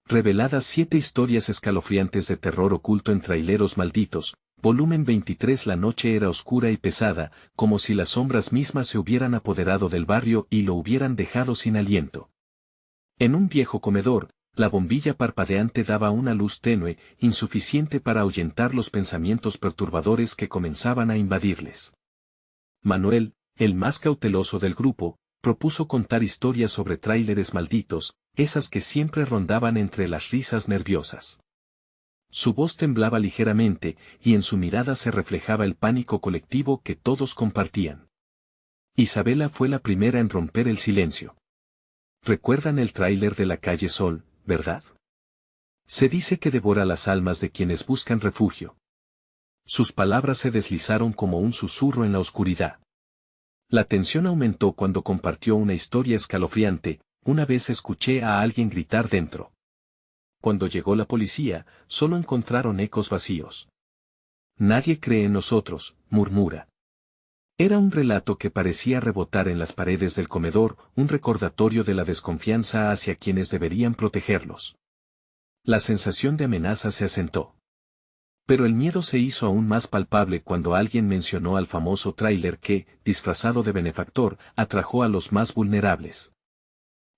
Reveladas 7 historias escalofriantes de terror oculto en Traileros Malditos, volumen 23. La noche era oscura y pesada, como si las sombras mismas se hubieran apoderado del barrio y lo hubieran dejado sin aliento. En un viejo comedor, la bombilla parpadeante daba una luz tenue, insuficiente para ahuyentar los pensamientos perturbadores que comenzaban a invadirles. Manuel, el más cauteloso del grupo, propuso contar historias sobre tráileres malditos, esas que siempre rondaban entre las risas nerviosas. Su voz temblaba ligeramente, y en su mirada se reflejaba el pánico colectivo que todos compartían. Isabela fue la primera en romper el silencio. Recuerdan el tráiler de la calle Sol, ¿verdad? Se dice que devora las almas de quienes buscan refugio. Sus palabras se deslizaron como un susurro en la oscuridad. La tensión aumentó cuando compartió una historia escalofriante. Una vez escuché a alguien gritar dentro. Cuando llegó la policía, solo encontraron ecos vacíos. Nadie cree en nosotros, murmura. Era un relato que parecía rebotar en las paredes del comedor, un recordatorio de la desconfianza hacia quienes deberían protegerlos. La sensación de amenaza se asentó. Pero el miedo se hizo aún más palpable cuando alguien mencionó al famoso tráiler que, disfrazado de benefactor, atrajo a los más vulnerables.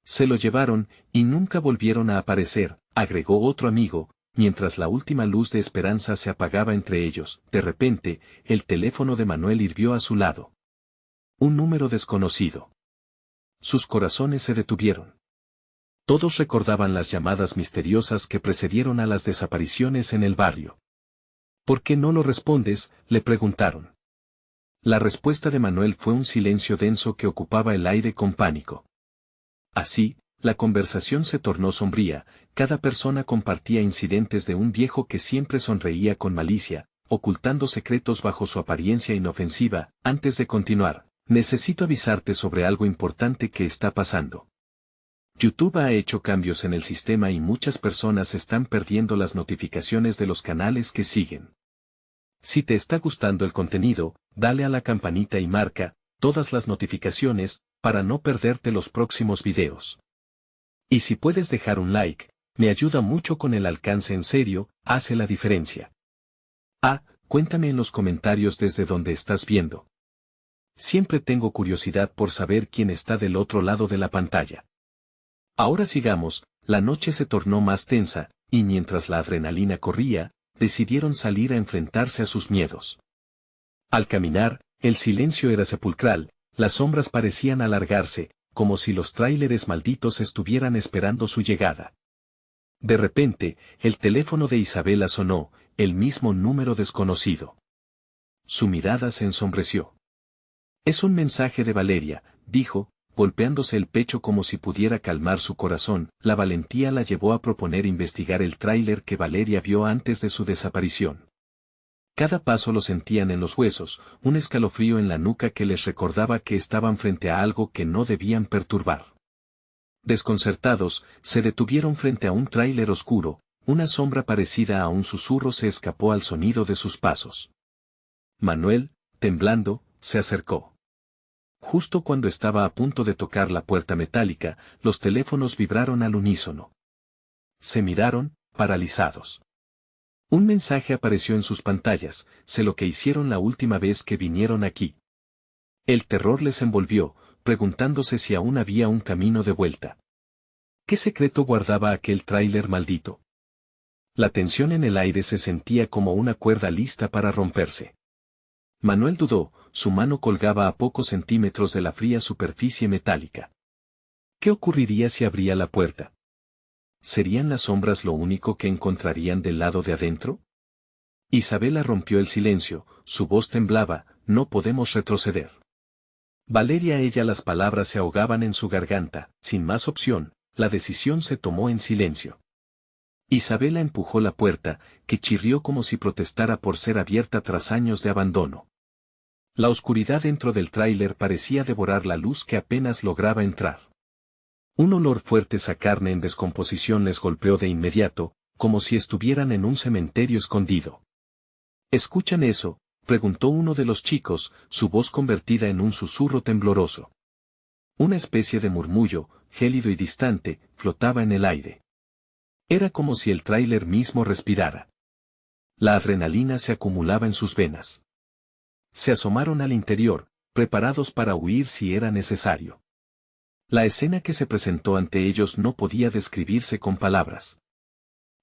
Se lo llevaron, y nunca volvieron a aparecer, agregó otro amigo, mientras la última luz de esperanza se apagaba entre ellos. De repente, el teléfono de Manuel hirvió a su lado. Un número desconocido. Sus corazones se detuvieron. Todos recordaban las llamadas misteriosas que precedieron a las desapariciones en el barrio. ¿Por qué no lo respondes?, le preguntaron. La respuesta de Manuel fue un silencio denso que ocupaba el aire con pánico. Así, la conversación se tornó sombría, cada persona compartía incidentes de un viejo que siempre sonreía con malicia, ocultando secretos bajo su apariencia inofensiva. Antes de continuar, necesito avisarte sobre algo importante que está pasando. YouTube ha hecho cambios en el sistema y muchas personas están perdiendo las notificaciones de los canales que siguen. Si te está gustando el contenido, dale a la campanita y marca todas las notificaciones, para no perderte los próximos videos. Y si puedes dejar un like, me ayuda mucho con el alcance. En serio, hace la diferencia. Cuéntame en los comentarios desde donde estás viendo. Siempre tengo curiosidad por saber quién está del otro lado de la pantalla. Ahora sigamos. La noche se tornó más tensa, y mientras la adrenalina corría, decidieron salir a enfrentarse a sus miedos. Al caminar, el silencio era sepulcral, las sombras parecían alargarse, como si los tráileres malditos estuvieran esperando su llegada. De repente, el teléfono de Isabela sonó, el mismo número desconocido. Su mirada se ensombreció. Es un mensaje de Valeria, dijo, golpeándose el pecho como si pudiera calmar su corazón. La valentía la llevó a proponer investigar el tráiler que Valeria vio antes de su desaparición. Cada paso lo sentían en los huesos, un escalofrío en la nuca que les recordaba que estaban frente a algo que no debían perturbar. Desconcertados, se detuvieron frente a un tráiler oscuro, una sombra parecida a un susurro se escapó al sonido de sus pasos. Manuel, temblando, se acercó. Justo cuando estaba a punto de tocar la puerta metálica, los teléfonos vibraron al unísono. Se miraron, paralizados. Un mensaje apareció en sus pantallas: sé lo que hicieron la última vez que vinieron aquí. El terror les envolvió, preguntándose si aún había un camino de vuelta. ¿Qué secreto guardaba aquel tráiler maldito? La tensión en el aire se sentía como una cuerda lista para romperse. Manuel dudó, su mano colgaba a pocos centímetros de la fría superficie metálica. ¿Qué ocurriría si abría la puerta? ¿Serían las sombras lo único que encontrarían del lado de adentro? Isabela rompió el silencio, su voz temblaba: no podemos retroceder. Valeria, las palabras se ahogaban en su garganta. Sin más opción, la decisión se tomó en silencio. Isabela empujó la puerta, que chirrió como si protestara por ser abierta tras años de abandono. La oscuridad dentro del tráiler parecía devorar la luz que apenas lograba entrar. Un olor fuerte a carne en descomposición les golpeó de inmediato, como si estuvieran en un cementerio escondido. ¿Escuchan eso?, preguntó uno de los chicos, su voz convertida en un susurro tembloroso. Una especie de murmullo, gélido y distante, flotaba en el aire. Era como si el tráiler mismo respirara. La adrenalina se acumulaba en sus venas. Se asomaron al interior, preparados para huir si era necesario. La escena que se presentó ante ellos no podía describirse con palabras.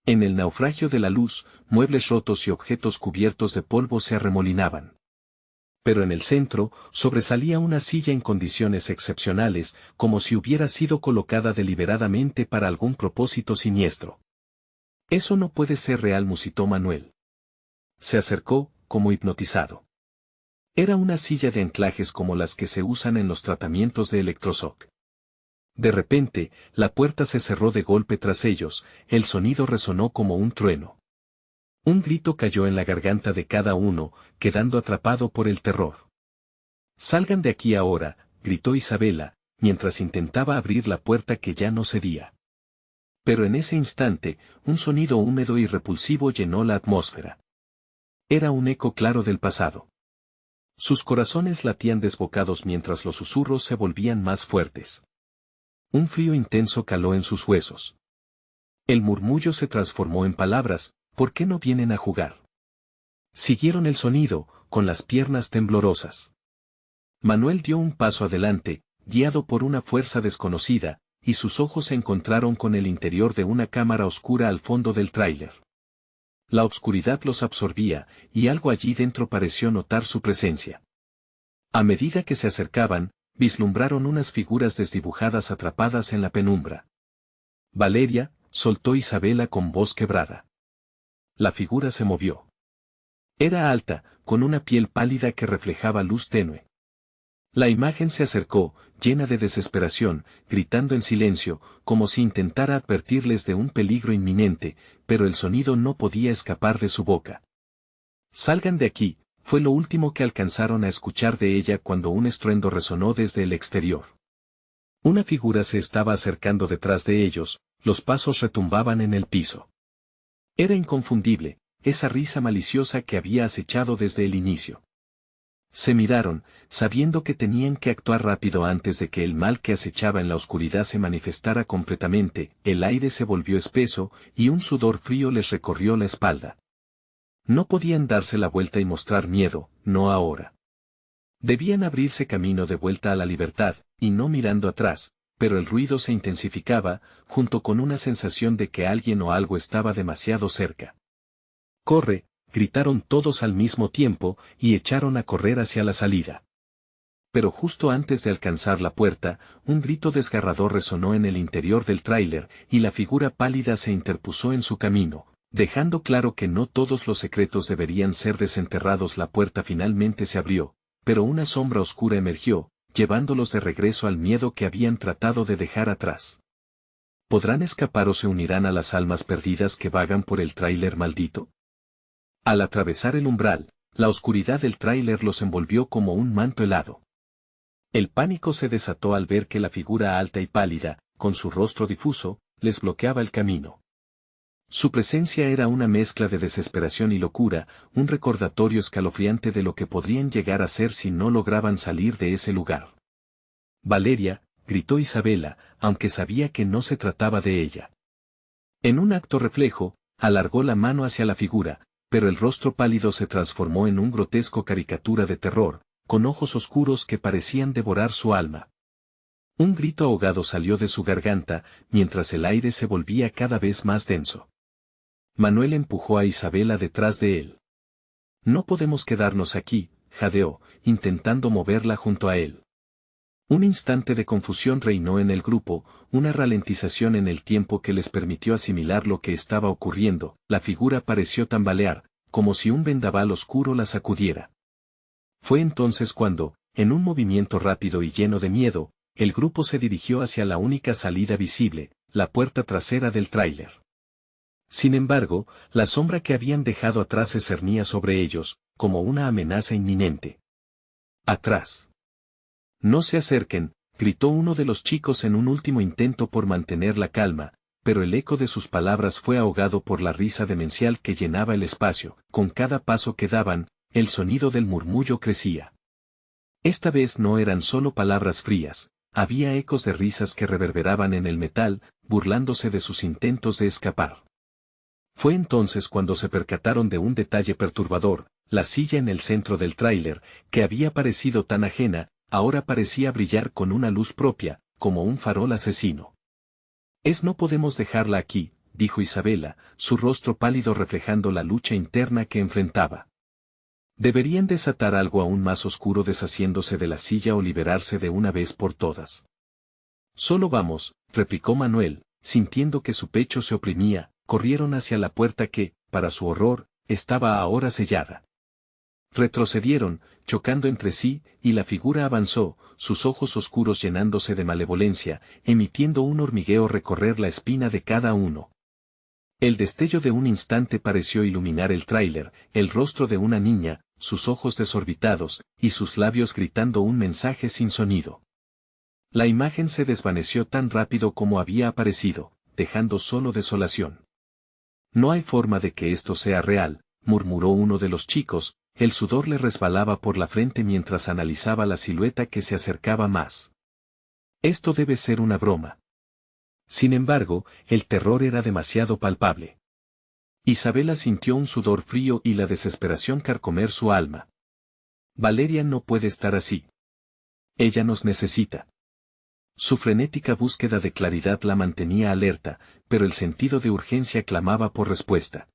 En el naufragio de la luz, muebles rotos y objetos cubiertos de polvo se arremolinaban. Pero en el centro, sobresalía una silla en condiciones excepcionales, como si hubiera sido colocada deliberadamente para algún propósito siniestro. Eso no puede ser real, musitó Manuel. Se acercó, como hipnotizado. Era una silla de anclajes como las que se usan en los tratamientos de electroshock. De repente, la puerta se cerró de golpe tras ellos, el sonido resonó como un trueno. Un grito cayó en la garganta de cada uno, quedando atrapado por el terror. «Salgan de aquí ahora», gritó Isabela, mientras intentaba abrir la puerta que ya no cedía. Pero en ese instante, un sonido húmedo y repulsivo llenó la atmósfera. Era un eco claro del pasado. Sus corazones latían desbocados mientras los susurros se volvían más fuertes. Un frío intenso caló en sus huesos. El murmullo se transformó en palabras: «¿Por qué no vienen a jugar?». Siguieron el sonido, con las piernas temblorosas. Manuel dio un paso adelante, guiado por una fuerza desconocida, y sus ojos se encontraron con el interior de una cámara oscura al fondo del tráiler. La oscuridad los absorbía, y algo allí dentro pareció notar su presencia. A medida que se acercaban, vislumbraron unas figuras desdibujadas atrapadas en la penumbra. «Valeria», soltó Isabela con voz quebrada. La figura se movió. Era alta, con una piel pálida que reflejaba luz tenue. La imagen se acercó, llena de desesperación, gritando en silencio, como si intentara advertirles de un peligro inminente, pero el sonido no podía escapar de su boca. «Salgan de aquí», fue lo último que alcanzaron a escuchar de ella cuando un estruendo resonó desde el exterior. Una figura se estaba acercando detrás de ellos, los pasos retumbaban en el piso. Era inconfundible, esa risa maliciosa que había acechado desde el inicio. Se miraron, sabiendo que tenían que actuar rápido antes de que el mal que acechaba en la oscuridad se manifestara completamente. El aire se volvió espeso, y un sudor frío les recorrió la espalda. No podían darse la vuelta y mostrar miedo, no ahora. Debían abrirse camino de vuelta a la libertad, y no mirando atrás, pero el ruido se intensificaba, junto con una sensación de que alguien o algo estaba demasiado cerca. «¡Corre!», gritaron todos al mismo tiempo, y echaron a correr hacia la salida. Pero justo antes de alcanzar la puerta, un grito desgarrador resonó en el interior del tráiler, y la figura pálida se interpuso en su camino, dejando claro que no todos los secretos deberían ser desenterrados. La puerta finalmente se abrió, pero una sombra oscura emergió, llevándolos de regreso al miedo que habían tratado de dejar atrás. ¿Podrán escapar o se unirán a las almas perdidas que vagan por el tráiler maldito? Al atravesar el umbral, la oscuridad del tráiler los envolvió como un manto helado. El pánico se desató al ver que la figura alta y pálida, con su rostro difuso, les bloqueaba el camino. Su presencia era una mezcla de desesperación y locura, un recordatorio escalofriante de lo que podrían llegar a ser si no lograban salir de ese lugar. «Valeria», gritó Isabela, aunque sabía que no se trataba de ella. En un acto reflejo, alargó la mano hacia la figura, pero el rostro pálido se transformó en un grotesco caricatura de terror, con ojos oscuros que parecían devorar su alma. Un grito ahogado salió de su garganta, mientras el aire se volvía cada vez más denso. Manuel empujó a Isabela detrás de él. «No podemos quedarnos aquí», jadeó, intentando moverla junto a él. Un instante de confusión reinó en el grupo, una ralentización en el tiempo que les permitió asimilar lo que estaba ocurriendo. La figura pareció tambalear, como si un vendaval oscuro la sacudiera. Fue entonces cuando, en un movimiento rápido y lleno de miedo, el grupo se dirigió hacia la única salida visible, la puerta trasera del tráiler. Sin embargo, la sombra que habían dejado atrás se cernía sobre ellos, como una amenaza inminente. «¡Atrás! No se acerquen», gritó uno de los chicos en un último intento por mantener la calma, pero el eco de sus palabras fue ahogado por la risa demencial que llenaba el espacio. Con cada paso que daban, el sonido del murmullo crecía. Esta vez no eran solo palabras frías, había ecos de risas que reverberaban en el metal, burlándose de sus intentos de escapar. Fue entonces cuando se percataron de un detalle perturbador: la silla en el centro del tráiler, que había parecido tan ajena, ahora parecía brillar con una luz propia, como un farol asesino. No podemos dejarla aquí», dijo Isabela, su rostro pálido reflejando la lucha interna que enfrentaba. «Deberían desatar algo aún más oscuro deshaciéndose de la silla o liberarse de una vez por todas». «Solo vamos», replicó Manuel, sintiendo que su pecho se oprimía. Corrieron hacia la puerta que, para su horror, estaba ahora sellada. Retrocedieron, chocando entre sí, y la figura avanzó, sus ojos oscuros llenándose de malevolencia, emitiendo un hormigueo recorrer la espina de cada uno. El destello de un instante pareció iluminar el tráiler, el rostro de una niña, sus ojos desorbitados, y sus labios gritando un mensaje sin sonido. La imagen se desvaneció tan rápido como había aparecido, dejando solo desolación. «No hay forma de que esto sea real», murmuró uno de los chicos, el sudor le resbalaba por la frente mientras analizaba la silueta que se acercaba más. «Esto debe ser una broma». Sin embargo, el terror era demasiado palpable. Isabela sintió un sudor frío y la desesperación carcomer su alma. «Valeria no puede estar así. Ella nos necesita». Su frenética búsqueda de claridad la mantenía alerta, pero el sentido de urgencia clamaba por respuesta.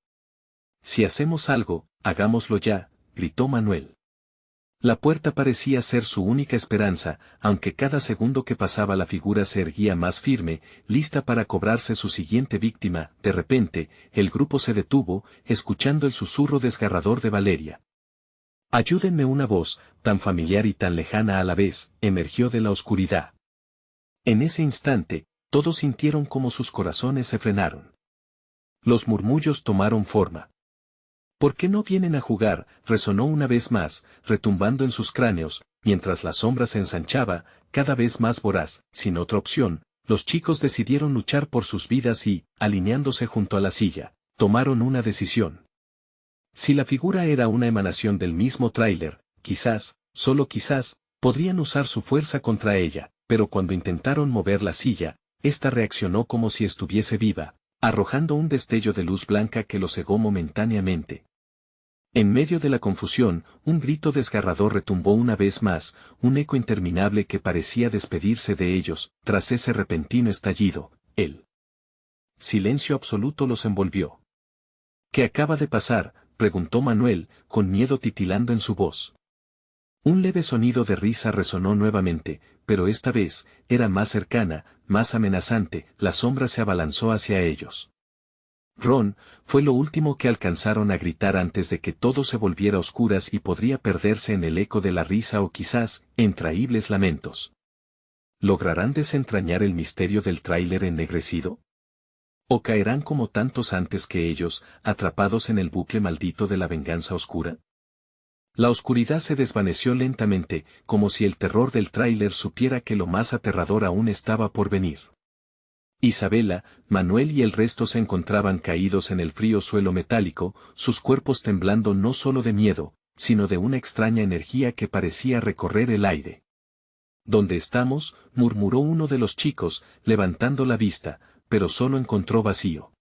«Si hacemos algo, hagámoslo ya», gritó Manuel. La puerta parecía ser su única esperanza, aunque cada segundo que pasaba la figura se erguía más firme, lista para cobrarse su siguiente víctima. De repente, el grupo se detuvo, escuchando el susurro desgarrador de Valeria. «Ayúdenme». Una voz, tan familiar y tan lejana a la vez, emergió de la oscuridad. En ese instante, todos sintieron como sus corazones se frenaron. Los murmullos tomaron forma. «¿Por qué no vienen a jugar?», resonó una vez más, retumbando en sus cráneos, mientras la sombra se ensanchaba, cada vez más voraz. Sin otra opción, los chicos decidieron luchar por sus vidas y, alineándose junto a la silla, tomaron una decisión. Si la figura era una emanación del mismo tráiler, quizás, solo quizás, podrían usar su fuerza contra ella. Pero cuando intentaron mover la silla, ésta reaccionó como si estuviese viva, arrojando un destello de luz blanca que lo cegó momentáneamente. En medio de la confusión, un grito desgarrador retumbó una vez más, un eco interminable que parecía despedirse de ellos. Tras ese repentino estallido, el silencio absoluto los envolvió. «¿Qué acaba de pasar?», preguntó Manuel, con miedo titilando en su voz. Un leve sonido de risa resonó nuevamente, pero esta vez, era más cercana, más amenazante. La sombra se abalanzó hacia ellos. «Ron», fue lo último que alcanzaron a gritar antes de que todo se volviera a oscuras y podría perderse en el eco de la risa o quizás, en traíbles lamentos. ¿Lograrán desentrañar el misterio del tráiler ennegrecido? ¿O caerán como tantos antes que ellos, atrapados en el bucle maldito de la venganza oscura? La oscuridad se desvaneció lentamente, como si el terror del tráiler supiera que lo más aterrador aún estaba por venir. Isabela, Manuel y el resto se encontraban caídos en el frío suelo metálico, sus cuerpos temblando no solo de miedo, sino de una extraña energía que parecía recorrer el aire. «¿Dónde estamos?», murmuró uno de los chicos, levantando la vista, pero solo encontró vacío.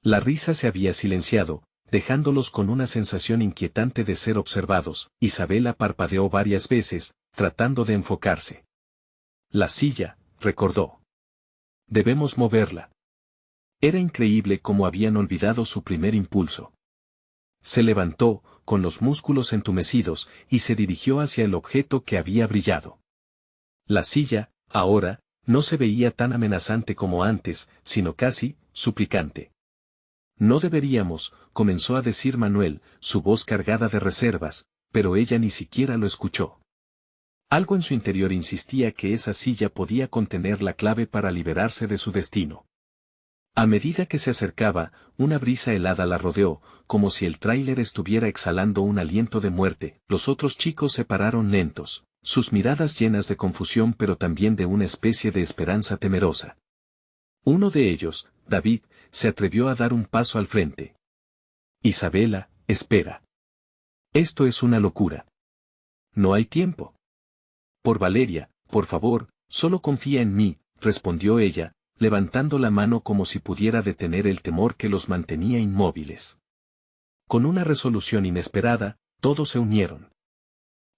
La risa se había silenciado, dejándolos con una sensación inquietante de ser observados. Isabela parpadeó varias veces, tratando de enfocarse. «La silla», recordó. «Debemos moverla». Era increíble cómo habían olvidado su primer impulso. Se levantó, con los músculos entumecidos, y se dirigió hacia el objeto que había brillado. La silla, ahora, no se veía tan amenazante como antes, sino casi, suplicante. «No deberíamos», comenzó a decir Manuel, su voz cargada de reservas, pero ella ni siquiera lo escuchó. Algo en su interior insistía que esa silla podía contener la clave para liberarse de su destino. A medida que se acercaba, una brisa helada la rodeó, como si el tráiler estuviera exhalando un aliento de muerte. Los otros chicos se pararon lentos, sus miradas llenas de confusión pero también de una especie de esperanza temerosa. Uno de ellos, David, se atrevió a dar un paso al frente. «Isabela, espera. Esto es una locura. No hay tiempo. Por Valeria, por favor, Solo confía en mí, respondió ella, levantando la mano como si pudiera detener el temor que los mantenía inmóviles. Con una resolución inesperada, todos se unieron.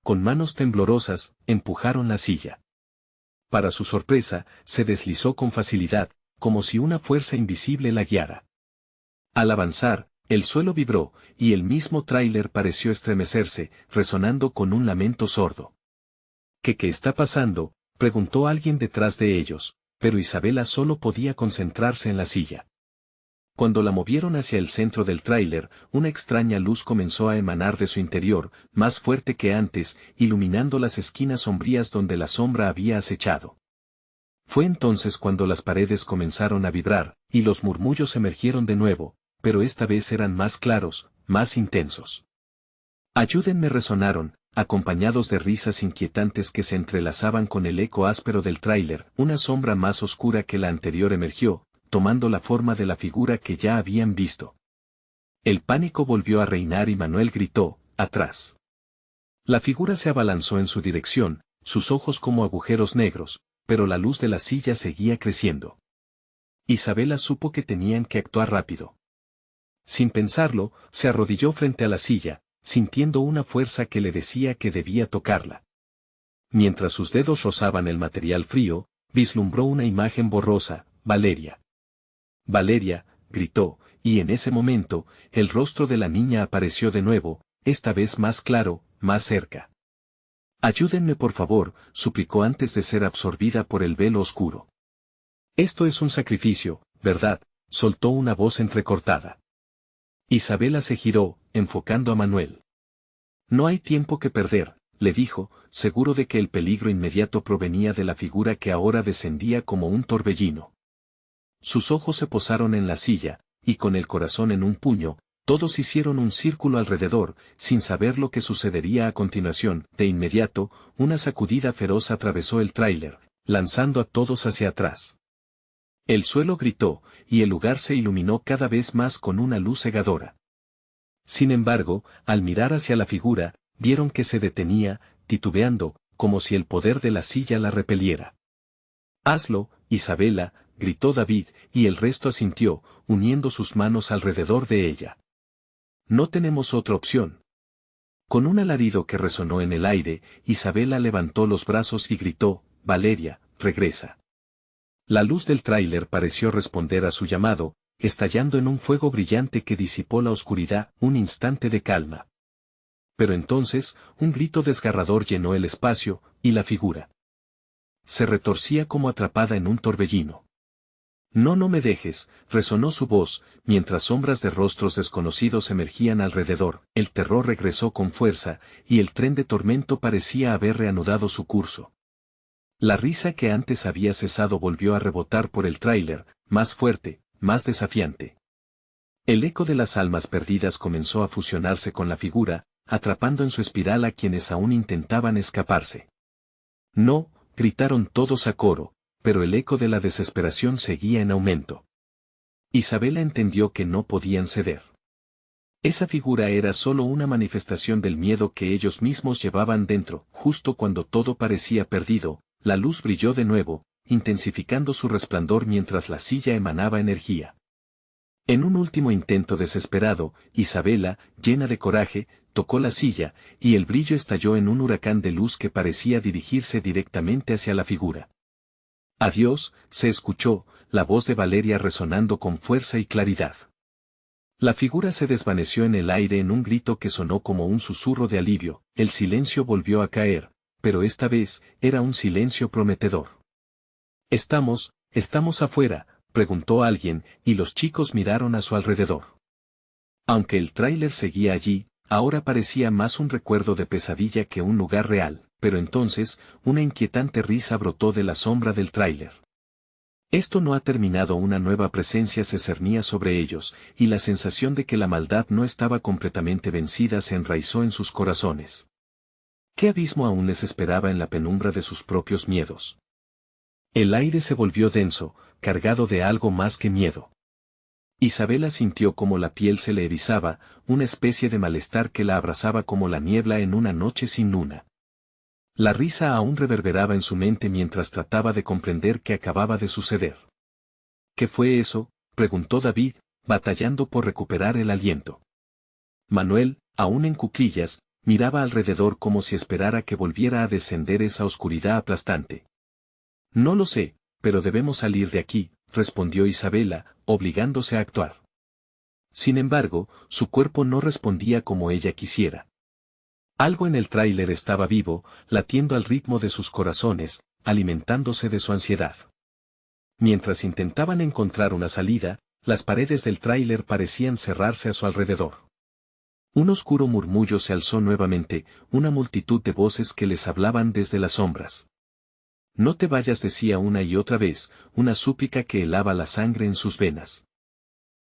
Con manos temblorosas, empujaron la silla. Para su sorpresa, se deslizó con facilidad, como si una fuerza invisible la guiara. Al avanzar, el suelo vibró, y el mismo tráiler pareció estremecerse, resonando con un lamento sordo. ¿Qué está pasando?, preguntó alguien detrás de ellos, pero Isabela solo podía concentrarse en la silla. Cuando la movieron hacia el centro del tráiler, una extraña luz comenzó a emanar de su interior, más fuerte que antes, iluminando las esquinas sombrías donde la sombra había acechado. Fue entonces cuando las paredes comenzaron a vibrar, y los murmullos emergieron de nuevo, pero esta vez eran más claros, más intensos. Ayúdenme, resonaron, acompañados de risas inquietantes que se entrelazaban con el eco áspero del tráiler. Una sombra más oscura que la anterior emergió, tomando la forma de la figura que ya habían visto. El pánico volvió a reinar y Manuel gritó, ¡atrás! La figura se abalanzó en su dirección, sus ojos como agujeros negros, pero la luz de la silla seguía creciendo. Isabela supo que tenían que actuar rápido. Sin pensarlo, se arrodilló frente a la silla, sintiendo una fuerza que le decía que debía tocarla. Mientras sus dedos rozaban el material frío, vislumbró una imagen borrosa, Valeria. Valeria, gritó, y en ese momento, el rostro de la niña apareció de nuevo, esta vez más claro, más cerca. Ayúdenme por favor, suplicó antes de ser absorbida por el velo oscuro. Esto es un sacrificio, ¿verdad?, soltó una voz entrecortada. Isabela se giró, enfocando a Manuel. No hay tiempo que perder, le dijo, seguro de que el peligro inmediato provenía de la figura que ahora descendía como un torbellino. Sus ojos se posaron en la silla, y con el corazón en un puño, todos hicieron un círculo alrededor, sin saber lo que sucedería a continuación. De inmediato, una sacudida feroz atravesó el tráiler, lanzando a todos hacia atrás. El suelo gritó, y el lugar se iluminó cada vez más con una luz cegadora. Sin embargo, al mirar hacia la figura, vieron que se detenía, titubeando, como si el poder de la silla la repeliera. «Hazlo, Isabela», gritó David, y el resto asintió, uniendo sus manos alrededor de ella. «No tenemos otra opción». Con un alarido que resonó en el aire, Isabela levantó los brazos y gritó, «Valeria, regresa». La luz del tráiler pareció responder a su llamado, estallando en un fuego brillante que disipó la oscuridad. Un instante de calma. Pero entonces, un grito desgarrador llenó el espacio, y la figura se retorcía como atrapada en un torbellino. «No, no me dejes», resonó su voz, mientras sombras de rostros desconocidos emergían alrededor. El terror regresó con fuerza, y el tren de tormento parecía haber reanudado su curso. La risa que antes había cesado volvió a rebotar por el tráiler, más fuerte, más desafiante. El eco de las almas perdidas comenzó a fusionarse con la figura, atrapando en su espiral a quienes aún intentaban escaparse. «No», gritaron todos a coro, pero el eco de la desesperación seguía en aumento. Isabela entendió que no podían ceder. Esa figura era solo una manifestación del miedo que ellos mismos llevaban dentro. Justo cuando todo parecía perdido, la luz brilló de nuevo, intensificando su resplandor mientras la silla emanaba energía. En un último intento desesperado, Isabela, llena de coraje, tocó la silla, y el brillo estalló en un huracán de luz que parecía dirigirse directamente hacia la figura. «Adiós», se escuchó, la voz de Valeria resonando con fuerza y claridad. La figura se desvaneció en el aire en un grito que sonó como un susurro de alivio. El silencio volvió a caer, pero esta vez, era un silencio prometedor. «¿Estamos afuera?», preguntó alguien, y los chicos miraron a su alrededor. Aunque el tráiler seguía allí, ahora parecía más un recuerdo de pesadilla que un lugar real, pero entonces, una inquietante risa brotó de la sombra del tráiler. Esto no ha terminado. Una nueva presencia se cernía sobre ellos, y la sensación de que la maldad no estaba completamente vencida se enraizó en sus corazones. ¿Qué abismo aún les esperaba en la penumbra de sus propios miedos? El aire se volvió denso, cargado de algo más que miedo. Isabela sintió como la piel se le erizaba, una especie de malestar que la abrazaba como la niebla en una noche sin luna. La risa aún reverberaba en su mente mientras trataba de comprender qué acababa de suceder. ¿Qué fue eso?, preguntó David, batallando por recuperar el aliento. Manuel, aún en cuclillas, miraba alrededor como si esperara que volviera a descender esa oscuridad aplastante. No lo sé, pero debemos salir de aquí, respondió Isabela, obligándose a actuar. Sin embargo, su cuerpo no respondía como ella quisiera. Algo en el tráiler estaba vivo, latiendo al ritmo de sus corazones, alimentándose de su ansiedad. Mientras intentaban encontrar una salida, las paredes del tráiler parecían cerrarse a su alrededor. Un oscuro murmullo se alzó nuevamente, una multitud de voces que les hablaban desde las sombras. No te vayas, decía una y otra vez, una súplica que helaba la sangre en sus venas.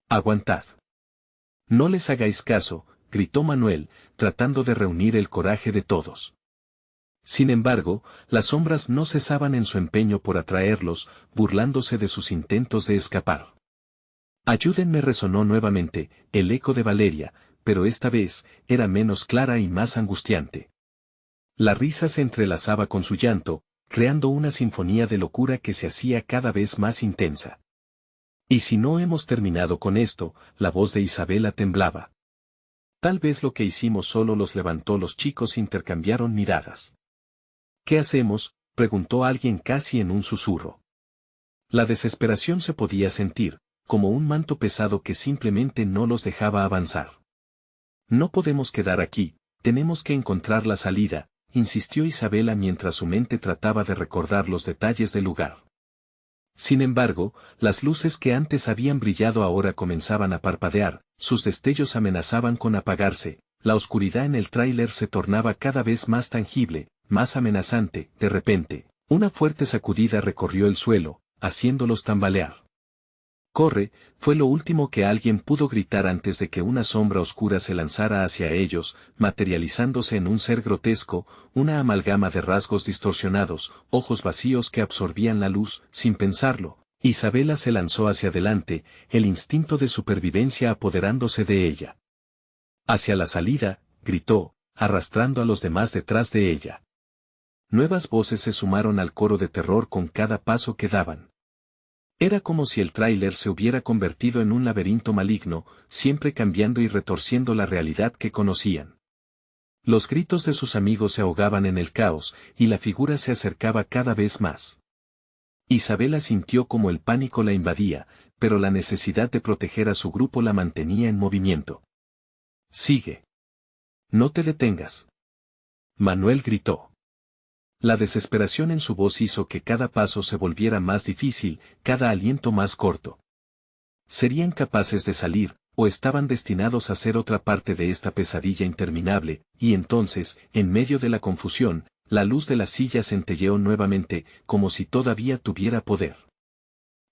Aguantad. No les hagáis caso, gritó Manuel, tratando de reunir el coraje de todos. Sin embargo, las sombras no cesaban en su empeño por atraerlos, burlándose de sus intentos de escapar. Ayúdenme, resonó nuevamente, el eco de Valeria, pero esta vez, era menos clara y más angustiante. La risa se entrelazaba con su llanto, creando una sinfonía de locura que se hacía cada vez más intensa. Y si no hemos terminado con esto, la voz de Isabela temblaba. Tal vez lo que hicimos solo los levantó. Los chicos intercambiaron miradas. ¿Qué hacemos?, preguntó alguien casi en un susurro. La desesperación se podía sentir, como un manto pesado que simplemente no los dejaba avanzar. No podemos quedar aquí, tenemos que encontrar la salida, insistió Isabela mientras su mente trataba de recordar los detalles del lugar. Sin embargo, las luces que antes habían brillado ahora comenzaban a parpadear, sus destellos amenazaban con apagarse, la oscuridad en el tráiler se tornaba cada vez más tangible, más amenazante. De repente, una fuerte sacudida recorrió el suelo, haciéndolos tambalear. «¡Corre!», fue lo último que alguien pudo gritar antes de que una sombra oscura se lanzara hacia ellos, materializándose en un ser grotesco, una amalgama de rasgos distorsionados, ojos vacíos que absorbían la luz. Sin pensarlo, Isabela se lanzó hacia adelante, el instinto de supervivencia apoderándose de ella. «¡Hacia la salida!», gritó, arrastrando a los demás detrás de ella. Nuevas voces se sumaron al coro de terror con cada paso que daban. Era como si el tráiler se hubiera convertido en un laberinto maligno, siempre cambiando y retorciendo la realidad que conocían. Los gritos de sus amigos se ahogaban en el caos, y la figura se acercaba cada vez más. Isabela sintió como el pánico la invadía, pero la necesidad de proteger a su grupo la mantenía en movimiento. «Sigue. No te detengas». Manuel gritó. La desesperación en su voz hizo que cada paso se volviera más difícil, cada aliento más corto. ¿Serían capaces de salir, o estaban destinados a ser otra parte de esta pesadilla interminable? Y entonces, en medio de la confusión, la luz de la silla centelleó nuevamente, como si todavía tuviera poder.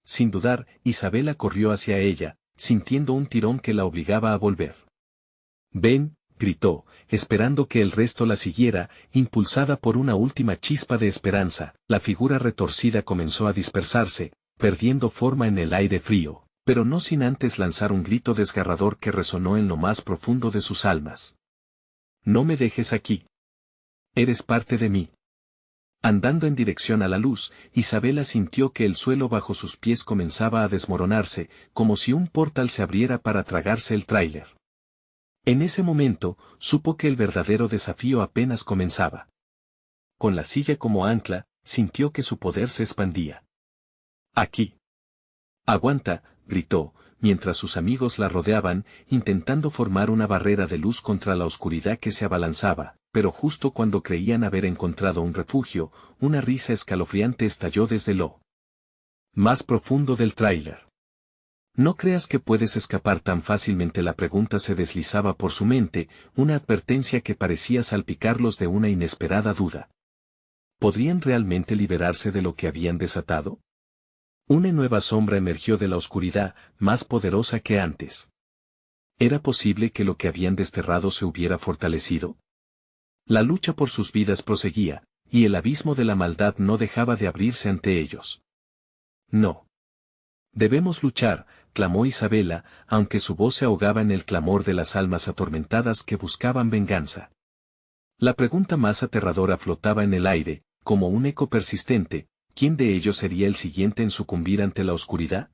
Sin dudar, Isabela corrió hacia ella, sintiendo un tirón que la obligaba a volver. «Ven», gritó, esperando que el resto la siguiera, impulsada por una última chispa de esperanza. La figura retorcida comenzó a dispersarse, perdiendo forma en el aire frío, pero no sin antes lanzar un grito desgarrador que resonó en lo más profundo de sus almas. «No me dejes aquí. Eres parte de mí». Andando en dirección a la luz, Isabela sintió que el suelo bajo sus pies comenzaba a desmoronarse, como si un portal se abriera para tragarse el tráiler. En ese momento, supo que el verdadero desafío apenas comenzaba. Con la silla como ancla, sintió que su poder se expandía. «Aquí. Aguanta», gritó, mientras sus amigos la rodeaban, intentando formar una barrera de luz contra la oscuridad que se abalanzaba, pero justo cuando creían haber encontrado un refugio, una risa escalofriante estalló desde lo más profundo del tráiler. «No creas que puedes escapar tan fácilmente», la pregunta se deslizaba por su mente, una advertencia que parecía salpicarlos de una inesperada duda. ¿Podrían realmente liberarse de lo que habían desatado? Una nueva sombra emergió de la oscuridad, más poderosa que antes. ¿Era posible que lo que habían desterrado se hubiera fortalecido? La lucha por sus vidas proseguía, y el abismo de la maldad no dejaba de abrirse ante ellos. «No. Debemos luchar», clamó Isabela, aunque su voz se ahogaba en el clamor de las almas atormentadas que buscaban venganza. La pregunta más aterradora flotaba en el aire, como un eco persistente: ¿quién de ellos sería el siguiente en sucumbir ante la oscuridad?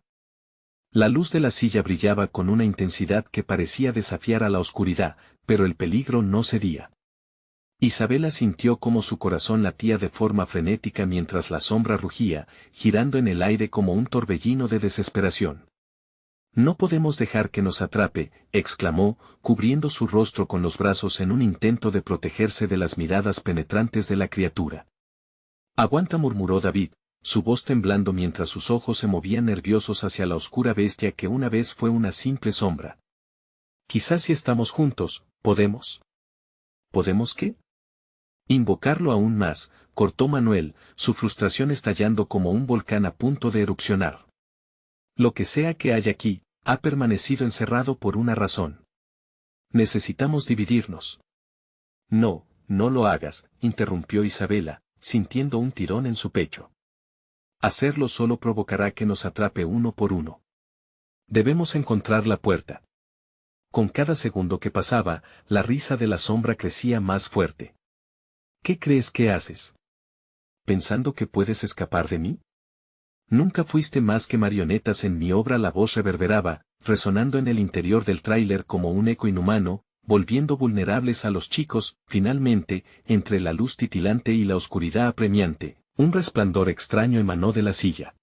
La luz de la silla brillaba con una intensidad que parecía desafiar a la oscuridad, pero el peligro no cedía. Isabela sintió como su corazón latía de forma frenética mientras la sombra rugía, girando en el aire como un torbellino de desesperación. «No podemos dejar que nos atrape», exclamó, cubriendo su rostro con los brazos en un intento de protegerse de las miradas penetrantes de la criatura. «Aguanta», murmuró David, su voz temblando mientras sus ojos se movían nerviosos hacia la oscura bestia que una vez fue una simple sombra. «Quizás si estamos juntos, podemos». «¿Podemos qué?». «Invocarlo aún más», cortó Manuel, su frustración estallando como un volcán a punto de erupcionar. «Lo que sea que haya aquí, ha permanecido encerrado por una razón. Necesitamos dividirnos». «No, no lo hagas», interrumpió Isabela, sintiendo un tirón en su pecho. «Hacerlo solo provocará que nos atrape uno por uno. Debemos encontrar la puerta». Con cada segundo que pasaba, la risa de la sombra crecía más fuerte. «¿Qué crees que haces? ¿Pensando que puedes escapar de mí? Nunca fuiste más que marionetas en mi obra». La voz reverberaba, resonando en el interior del tráiler como un eco inhumano, volviendo vulnerables a los chicos. Finalmente, entre la luz titilante y la oscuridad apremiante, un resplandor extraño emanó de la silla.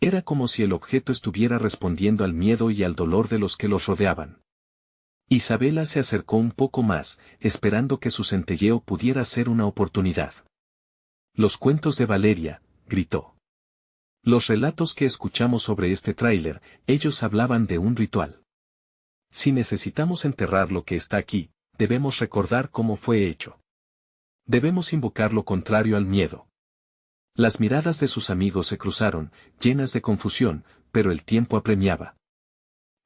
Era como si el objeto estuviera respondiendo al miedo y al dolor de los que los rodeaban. Isabela se acercó un poco más, esperando que su centelleo pudiera ser una oportunidad. «Los cuentos de Valeria», gritó. «Los relatos que escuchamos sobre este tráiler, ellos hablaban de un ritual. Si necesitamos enterrar lo que está aquí, debemos recordar cómo fue hecho. Debemos invocar lo contrario al miedo». Las miradas de sus amigos se cruzaron, llenas de confusión, pero el tiempo apremiaba.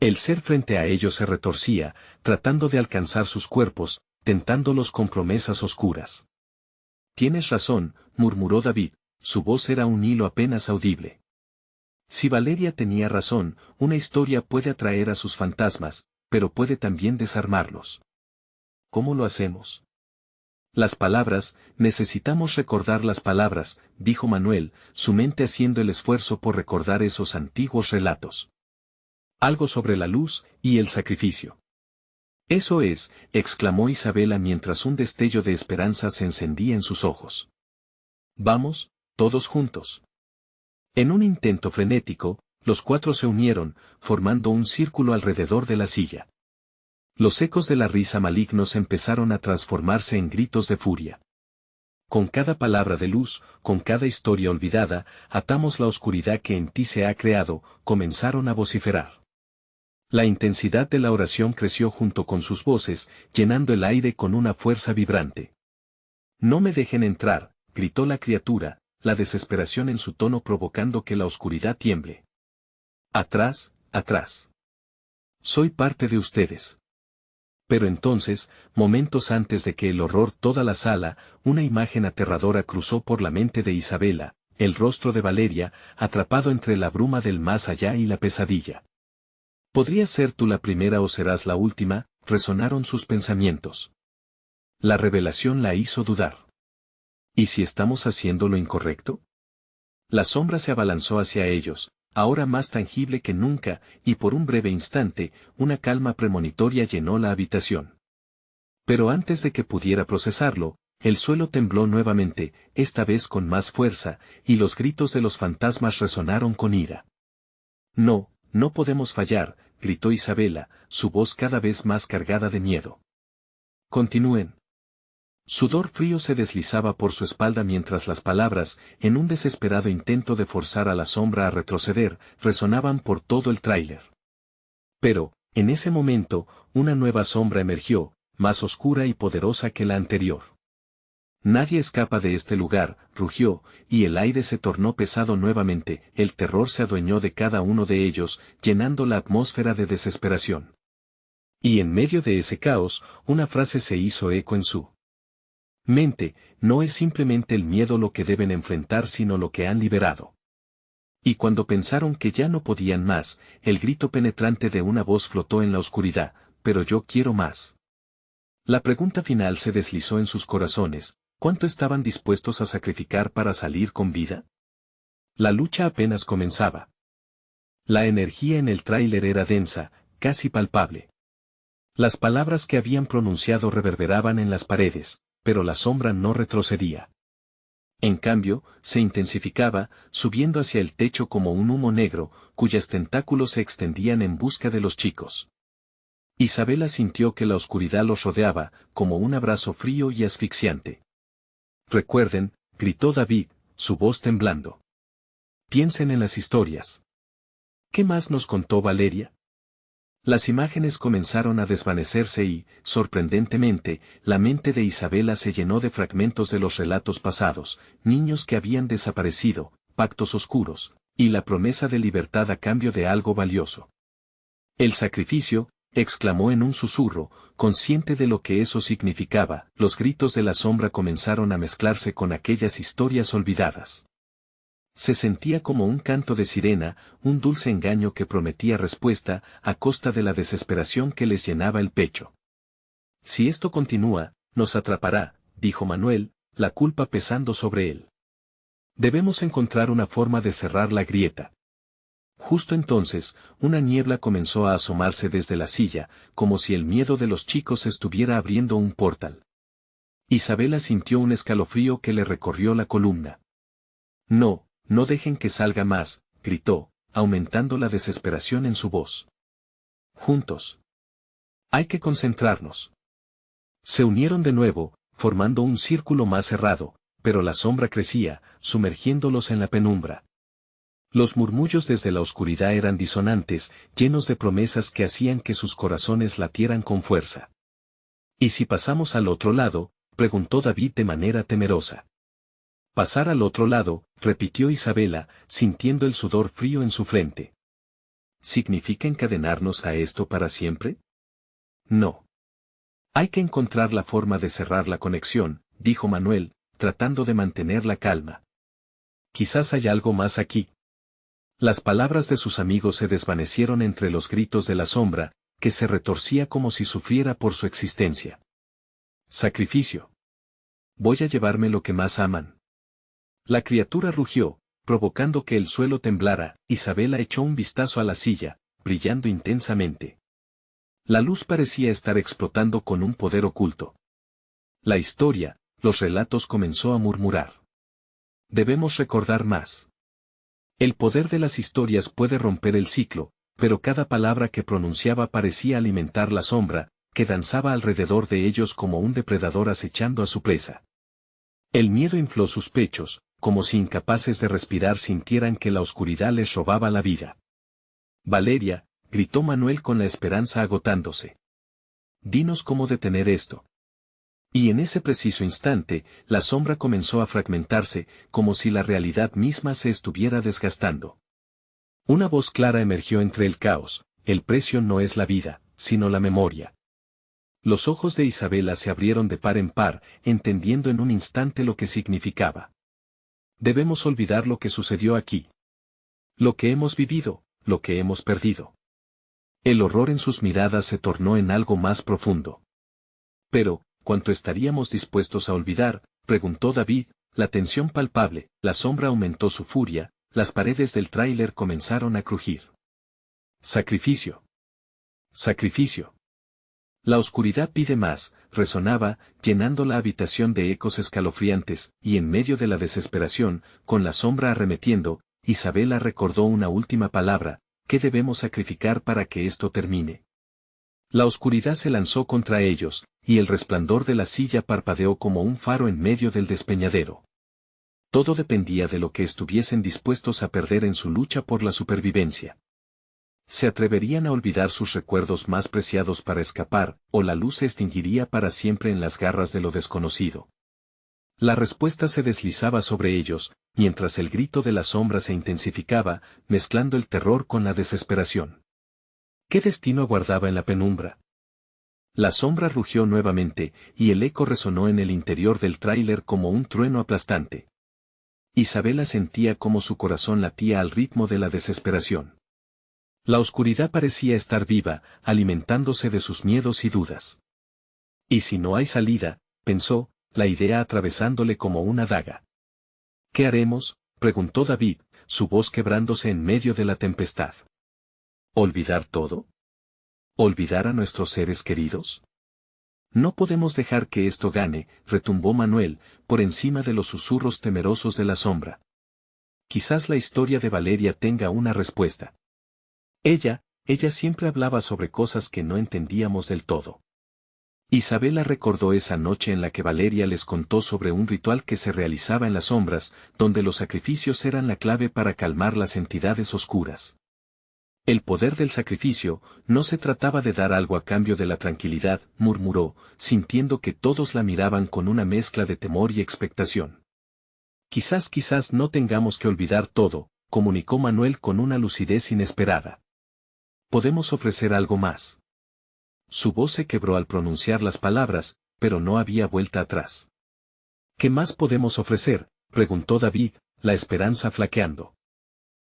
El ser frente a ellos se retorcía, tratando de alcanzar sus cuerpos, tentándolos con promesas oscuras. «Tienes razón», murmuró David, su voz era un hilo apenas audible. «Si Valeria tenía razón, una historia puede atraer a sus fantasmas, pero puede también desarmarlos. ¿Cómo lo hacemos?». «Las palabras, necesitamos recordar las palabras», dijo Manuel, su mente haciendo el esfuerzo por recordar esos antiguos relatos. «Algo sobre la luz y el sacrificio». «Eso es», exclamó Isabela mientras un destello de esperanza se encendía en sus ojos. «Vamos, todos juntos». En un intento frenético, los cuatro se unieron, formando un círculo alrededor de la silla. Los ecos de la risa malignos empezaron a transformarse en gritos de furia. «Con cada palabra de luz, con cada historia olvidada, atamos la oscuridad que en ti se ha creado», comenzaron a vociferar. La intensidad de la oración creció junto con sus voces, llenando el aire con una fuerza vibrante. «No me dejen entrar», gritó la criatura, la desesperación en su tono provocando que la oscuridad tiemble. «Atrás, atrás. Soy parte de ustedes». Pero entonces, momentos antes de que el horror toda la sala, una imagen aterradora cruzó por la mente de Isabela, el rostro de Valeria, atrapado entre la bruma del más allá y la pesadilla. «¿Podrías ser tú la primera o serás la última?», resonaron sus pensamientos. La revelación la hizo dudar. ¿Y si estamos haciendo lo incorrecto? La sombra se abalanzó hacia ellos, ahora más tangible que nunca, y por un breve instante, una calma premonitoria llenó la habitación. Pero antes de que pudiera procesarlo, el suelo tembló nuevamente, esta vez con más fuerza, y los gritos de los fantasmas resonaron con ira. «No, no podemos fallar», gritó Isabela, su voz cada vez más cargada de miedo. «Continúen». Sudor frío se deslizaba por su espalda mientras las palabras, en un desesperado intento de forzar a la sombra a retroceder, resonaban por todo el tráiler. Pero, en ese momento, una nueva sombra emergió, más oscura y poderosa que la anterior. «Nadie escapa de este lugar», rugió, y el aire se tornó pesado nuevamente, el terror se adueñó de cada uno de ellos, llenando la atmósfera de desesperación. Y en medio de ese caos, una frase se hizo eco en su mente: «No es simplemente el miedo lo que deben enfrentar sino lo que han liberado». Y cuando pensaron que ya no podían más, el grito penetrante de una voz flotó en la oscuridad: «Pero yo quiero más. La pregunta final se deslizó en sus corazones: ¿cuánto estaban dispuestos a sacrificar para salir con vida? La lucha apenas comenzaba. La energía en el tráiler era densa, casi palpable. Las palabras que habían pronunciado reverberaban en las paredes, pero la sombra no retrocedía. En cambio, se intensificaba, subiendo hacia el techo como un humo negro, cuyos tentáculos se extendían en busca de los chicos. Isabela sintió que la oscuridad los rodeaba, como un abrazo frío y asfixiante. «Recuerden», gritó David, su voz temblando. «Piensen en las historias». ¿Qué más nos contó Valeria? Las imágenes comenzaron a desvanecerse y, sorprendentemente, la mente de Isabela se llenó de fragmentos de los relatos pasados: niños que habían desaparecido, pactos oscuros, y la promesa de libertad a cambio de algo valioso. «El sacrificio», exclamó en un susurro, consciente de lo que eso significaba. Los gritos de la sombra comenzaron a mezclarse con aquellas historias olvidadas. Se sentía como un canto de sirena, un dulce engaño que prometía respuesta, a costa de la desesperación que les llenaba el pecho. «Si esto continúa, nos atrapará», dijo Manuel, la culpa pesando sobre él. «Debemos encontrar una forma de cerrar la grieta». Justo entonces, una niebla comenzó a asomarse desde la silla, como si el miedo de los chicos estuviera abriendo un portal. Isabela sintió un escalofrío que le recorrió la columna. «No, no dejen que salga más», gritó, aumentando la desesperación en su voz. «Juntos. Hay que concentrarnos». Se unieron de nuevo, formando un círculo más cerrado, pero la sombra crecía, sumergiéndolos en la penumbra. Los murmullos desde la oscuridad eran disonantes, llenos de promesas que hacían que sus corazones latieran con fuerza. «¿Y si pasamos al otro lado?», preguntó David de manera temerosa. «Pasar al otro lado», repitió Isabela, sintiendo el sudor frío en su frente. «¿Significa encadenarnos a esto para siempre?». «No. Hay que encontrar la forma de cerrar la conexión», dijo Manuel, tratando de mantener la calma. «Quizás haya algo más aquí». Las palabras de sus amigos se desvanecieron entre los gritos de la sombra, que se retorcía como si sufriera por su existencia. «Sacrificio. Voy a llevarme lo que más aman». La criatura rugió, provocando que el suelo temblara. Isabela echó un vistazo a la silla, brillando intensamente. La luz parecía estar explotando con un poder oculto. «La historia», los relatos comenzó a murmurar. «Debemos recordar más. El poder de las historias puede romper el ciclo», pero cada palabra que pronunciaba parecía alimentar la sombra, que danzaba alrededor de ellos como un depredador acechando a su presa. El miedo infló sus pechos, como si incapaces de respirar sintieran que la oscuridad les robaba la vida. «Valeria», gritó Manuel con la esperanza agotándose. «Dinos cómo detener esto». Y en ese preciso instante, la sombra comenzó a fragmentarse, como si la realidad misma se estuviera desgastando. Una voz clara emergió entre el caos: «El precio no es la vida, sino la memoria». Los ojos de Isabela se abrieron de par en par, entendiendo en un instante lo que significaba. «Debemos olvidar lo que sucedió aquí. Lo que hemos vivido, lo que hemos perdido». El horror en sus miradas se tornó en algo más profundo. «Pero, ¿cuánto estaríamos dispuestos a olvidar?», preguntó David, la tensión palpable. La sombra aumentó su furia, las paredes del tráiler comenzaron a crujir. «Sacrificio. Sacrificio. La oscuridad pide más», resonaba, llenando la habitación de ecos escalofriantes, y en medio de la desesperación, con la sombra arremetiendo, Isabela recordó una última palabra: «¿Qué debemos sacrificar para que esto termine?». La oscuridad se lanzó contra ellos, y el resplandor de la silla parpadeó como un faro en medio del despeñadero. Todo dependía de lo que estuviesen dispuestos a perder en su lucha por la supervivencia. ¿Se atreverían a olvidar sus recuerdos más preciados para escapar, o la luz se extinguiría para siempre en las garras de lo desconocido? La respuesta se deslizaba sobre ellos, mientras el grito de la sombra se intensificaba, mezclando el terror con la desesperación. ¿Qué destino aguardaba en la penumbra? La sombra rugió nuevamente, y el eco resonó en el interior del tráiler como un trueno aplastante. Isabela sentía cómo su corazón latía al ritmo de la desesperación. La oscuridad parecía estar viva, alimentándose de sus miedos y dudas. Y si no hay salida, pensó, la idea atravesándole como una daga. ¿Qué haremos?, preguntó David, su voz quebrándose en medio de la tempestad. ¿Olvidar todo? ¿Olvidar a nuestros seres queridos? No podemos dejar que esto gane, retumbó Manuel, por encima de los susurros temerosos de la sombra. Quizás la historia de Valeria tenga una respuesta. Ella siempre hablaba sobre cosas que no entendíamos del todo. Isabela recordó esa noche en la que Valeria les contó sobre un ritual que se realizaba en las sombras, donde los sacrificios eran la clave para calmar las entidades oscuras. El poder del sacrificio, no se trataba de dar algo a cambio de la tranquilidad, murmuró, sintiendo que todos la miraban con una mezcla de temor y expectación. Quizás no tengamos que olvidar todo, comunicó Manuel con una lucidez inesperada. Podemos ofrecer algo más. Su voz se quebró al pronunciar las palabras, pero no había vuelta atrás. ¿Qué más podemos ofrecer?, preguntó David, la esperanza flaqueando.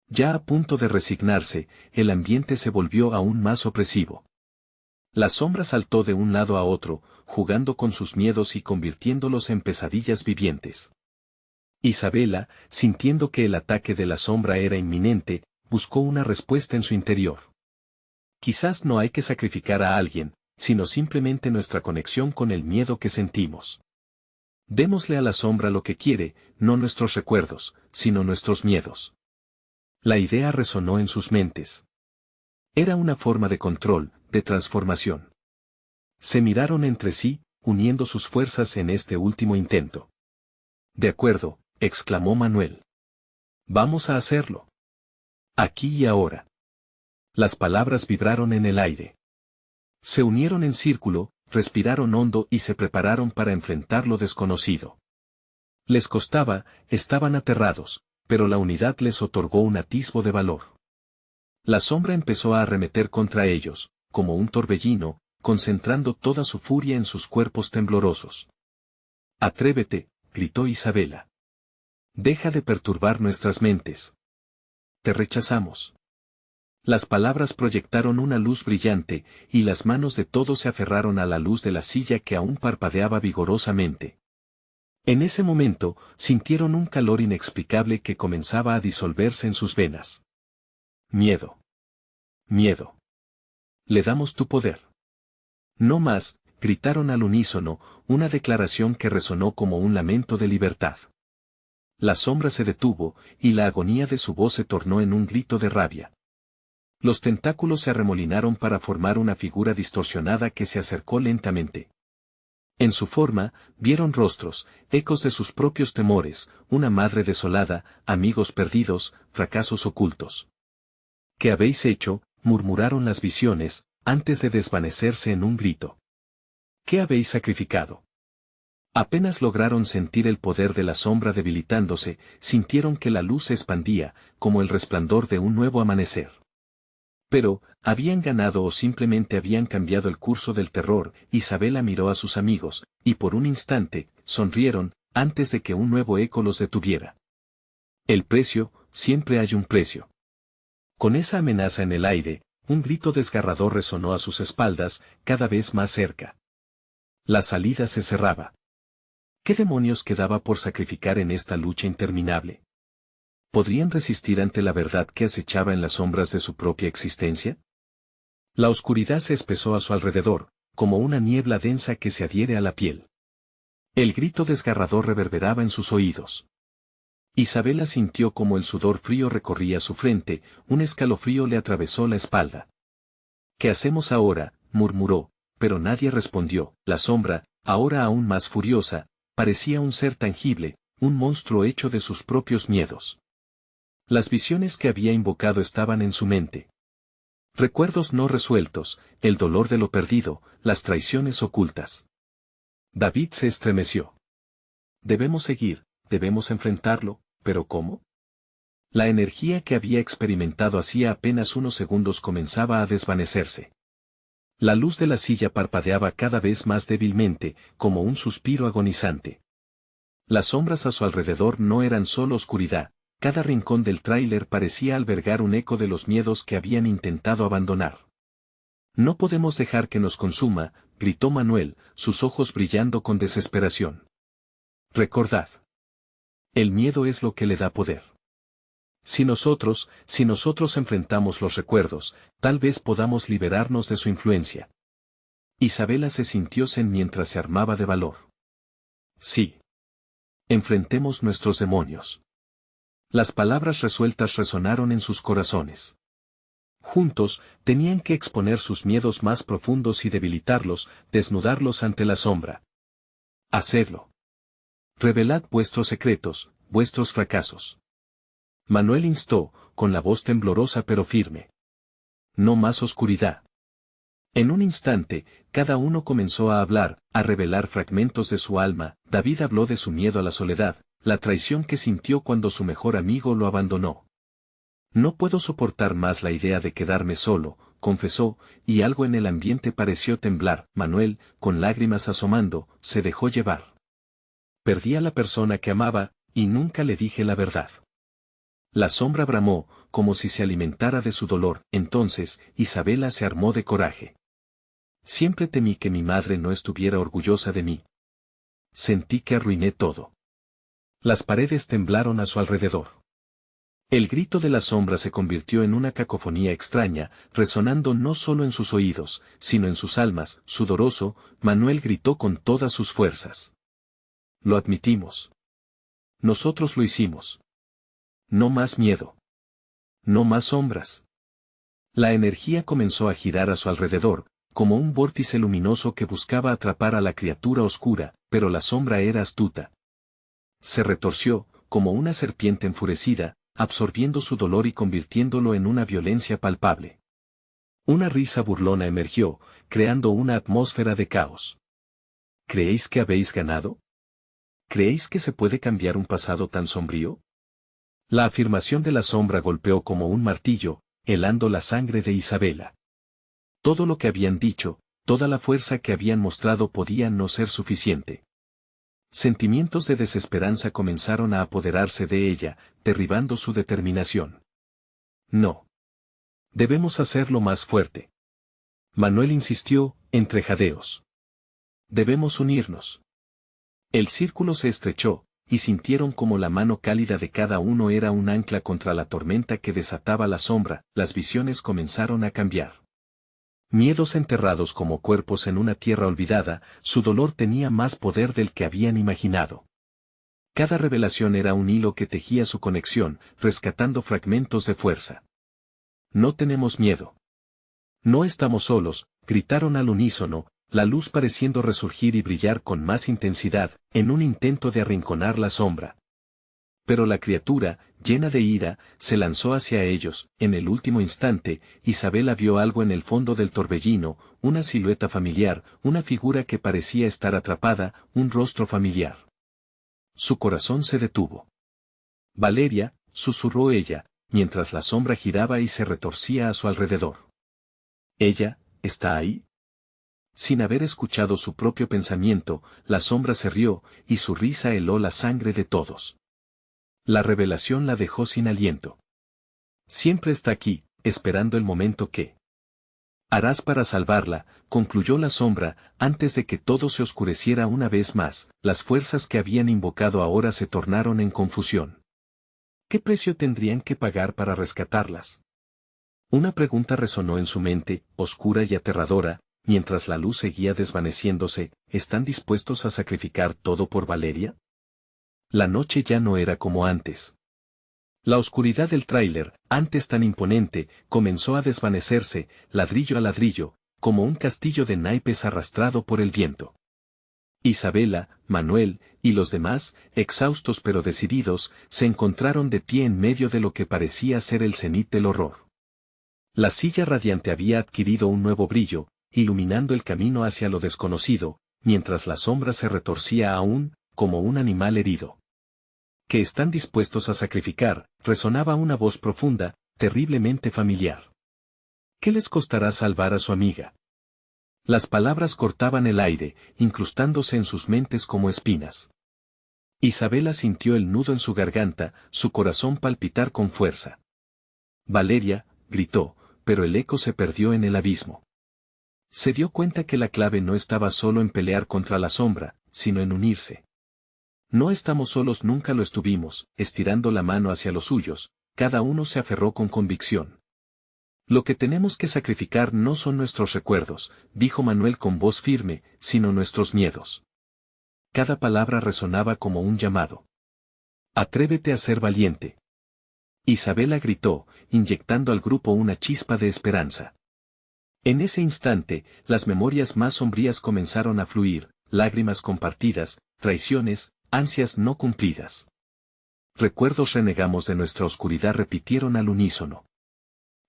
Ya a punto de resignarse, el ambiente se volvió aún más opresivo. La sombra saltó de un lado a otro, jugando con sus miedos y convirtiéndolos en pesadillas vivientes. Isabela, sintiendo que el ataque de la sombra era inminente, buscó una respuesta en su interior. Quizás no hay que sacrificar a alguien, sino simplemente nuestra conexión con el miedo que sentimos. Démosle a la sombra lo que quiere, no nuestros recuerdos, sino nuestros miedos. La idea resonó en sus mentes. Era una forma de control, de transformación. Se miraron entre sí, uniendo sus fuerzas en este último intento. De acuerdo, exclamó Manuel. Vamos a hacerlo. Aquí y ahora. Las palabras vibraron en el aire. Se unieron en círculo, respiraron hondo y se prepararon para enfrentar lo desconocido. Les costaba, estaban aterrados, pero la unidad les otorgó un atisbo de valor. La sombra empezó a arremeter contra ellos, como un torbellino, concentrando toda su furia en sus cuerpos temblorosos. Atrévete, gritó Isabela. Deja de perturbar nuestras mentes. Te rechazamos. Las palabras proyectaron una luz brillante, y las manos de todos se aferraron a la luz de la silla que aún parpadeaba vigorosamente. En ese momento, sintieron un calor inexplicable que comenzaba a disolverse en sus venas. Miedo. Miedo. Le damos tu poder. No más, gritaron al unísono, una declaración que resonó como un lamento de libertad. La sombra se detuvo, y la agonía de su voz se tornó en un grito de rabia. Los tentáculos se arremolinaron para formar una figura distorsionada que se acercó lentamente. En su forma, vieron rostros, ecos de sus propios temores, una madre desolada, amigos perdidos, fracasos ocultos. ¿Qué habéis hecho?, murmuraron las visiones, antes de desvanecerse en un grito. ¿Qué habéis sacrificado? Apenas lograron sentir el poder de la sombra debilitándose, sintieron que la luz se expandía, como el resplandor de un nuevo amanecer. Pero, ¿habían ganado o simplemente habían cambiado el curso del terror? Isabela miró a sus amigos, y por un instante, sonrieron, antes de que un nuevo eco los detuviera. El precio, siempre hay un precio. Con esa amenaza en el aire, un grito desgarrador resonó a sus espaldas, cada vez más cerca. La salida se cerraba. ¿Qué demonios quedaba por sacrificar en esta lucha interminable? ¿Podrían resistir ante la verdad que acechaba en las sombras de su propia existencia? La oscuridad se espesó a su alrededor, como una niebla densa que se adhiere a la piel. El grito desgarrador reverberaba en sus oídos. Isabela sintió como el sudor frío recorría su frente, un escalofrío le atravesó la espalda. ¿Qué hacemos ahora?, murmuró, pero nadie respondió. La sombra, ahora aún más furiosa, parecía un ser tangible, un monstruo hecho de sus propios miedos. Las visiones que había invocado estaban en su mente. Recuerdos no resueltos, el dolor de lo perdido, las traiciones ocultas. David se estremeció. Debemos seguir, debemos enfrentarlo, ¿pero cómo? La energía que había experimentado hacía apenas unos segundos comenzaba a desvanecerse. La luz de la silla parpadeaba cada vez más débilmente, como un suspiro agonizante. Las sombras a su alrededor no eran solo oscuridad. Cada rincón del tráiler parecía albergar un eco de los miedos que habían intentado abandonar. No podemos dejar que nos consuma, gritó Manuel, sus ojos brillando con desesperación. Recordad. El miedo es lo que le da poder. Si nosotros enfrentamos los recuerdos, tal vez podamos liberarnos de su influencia. Isabela se sintió zen mientras se armaba de valor. Sí. Enfrentemos nuestros demonios. Las palabras resueltas resonaron en sus corazones. Juntos, tenían que exponer sus miedos más profundos y debilitarlos, desnudarlos ante la sombra. Hacedlo. Revelad vuestros secretos, vuestros fracasos. Manuel instó, con la voz temblorosa pero firme. No más oscuridad. En un instante, cada uno comenzó a hablar, a revelar fragmentos de su alma. David habló de su miedo a la soledad, la traición que sintió cuando su mejor amigo lo abandonó. No puedo soportar más la idea de quedarme solo, confesó, y algo en el ambiente pareció temblar. Manuel, con lágrimas asomando, se dejó llevar. Perdí a la persona que amaba, y nunca le dije la verdad. La sombra bramó, como si se alimentara de su dolor. Entonces, Isabela se armó de coraje. Siempre temí que mi madre no estuviera orgullosa de mí. Sentí que arruiné todo. Las paredes temblaron a su alrededor. El grito de la sombra se convirtió en una cacofonía extraña, resonando no solo en sus oídos, sino en sus almas. Sudoroso, Manuel gritó con todas sus fuerzas. Lo admitimos. Nosotros lo hicimos. No más miedo. No más sombras. La energía comenzó a girar a su alrededor, como un vórtice luminoso que buscaba atrapar a la criatura oscura, pero la sombra era astuta. Se retorció, como una serpiente enfurecida, absorbiendo su dolor y convirtiéndolo en una violencia palpable. Una risa burlona emergió, creando una atmósfera de caos. ¿Creéis que habéis ganado? ¿Creéis que se puede cambiar un pasado tan sombrío? La afirmación de la sombra golpeó como un martillo, helando la sangre de Isabela. Todo lo que habían dicho, toda la fuerza que habían mostrado podía no ser suficiente. Sentimientos de desesperanza comenzaron a apoderarse de ella, derribando su determinación. No. Debemos hacerlo más fuerte. Manuel insistió, entre jadeos. Debemos unirnos. El círculo se estrechó, y sintieron como la mano cálida de cada uno era un ancla contra la tormenta que desataba la sombra. Las visiones comenzaron a cambiar. Miedos enterrados como cuerpos en una tierra olvidada, su dolor tenía más poder del que habían imaginado. Cada revelación era un hilo que tejía su conexión, rescatando fragmentos de fuerza. No tenemos miedo. No estamos solos, gritaron al unísono, la luz pareciendo resurgir y brillar con más intensidad, en un intento de arrinconar la sombra. Pero la criatura, llena de ira, se lanzó hacia ellos. En el último instante, Isabela vio algo en el fondo del torbellino, una silueta familiar, una figura que parecía estar atrapada, un rostro familiar. Su corazón se detuvo. Valeria, susurró ella, mientras la sombra giraba y se retorcía a su alrededor. ¿Ella, está ahí? Sin haber escuchado su propio pensamiento, la sombra se rió, y su risa heló la sangre de todos. La revelación la dejó sin aliento. Siempre está aquí, esperando el momento que harás para salvarla, concluyó la sombra, antes de que todo se oscureciera una vez más. Las fuerzas que habían invocado ahora se tornaron en confusión. ¿Qué precio tendrían que pagar para rescatarlas? Una pregunta resonó en su mente, oscura y aterradora, mientras la luz seguía desvaneciéndose. ¿Están dispuestos a sacrificar todo por Valeria? La noche ya no era como antes. La oscuridad del tráiler, antes tan imponente, comenzó a desvanecerse, ladrillo a ladrillo, como un castillo de naipes arrastrado por el viento. Isabela, Manuel, y los demás, exhaustos pero decididos, se encontraron de pie en medio de lo que parecía ser el cenit del horror. La silla radiante había adquirido un nuevo brillo, iluminando el camino hacia lo desconocido, mientras la sombra se retorcía aún, como un animal herido. ¿Que están dispuestos a sacrificar? Resonaba una voz profunda, terriblemente familiar. ¿Qué les costará salvar a su amiga? Las palabras cortaban el aire, incrustándose en sus mentes como espinas. Isabela sintió el nudo en su garganta, su corazón palpitar con fuerza. Valeria, gritó, pero el eco se perdió en el abismo. Se dio cuenta que la clave no estaba solo en pelear contra la sombra, sino en unirse. No estamos solos, nunca lo estuvimos, estirando la mano hacia los suyos, cada uno se aferró con convicción. Lo que tenemos que sacrificar no son nuestros recuerdos, dijo Manuel con voz firme, sino nuestros miedos. Cada palabra resonaba como un llamado. Atrévete a ser valiente. Isabela gritó, inyectando al grupo una chispa de esperanza. En ese instante, las memorias más sombrías comenzaron a fluir, lágrimas compartidas, traiciones, ansias no cumplidas. Recuerdos renegamos de nuestra oscuridad, repitieron al unísono.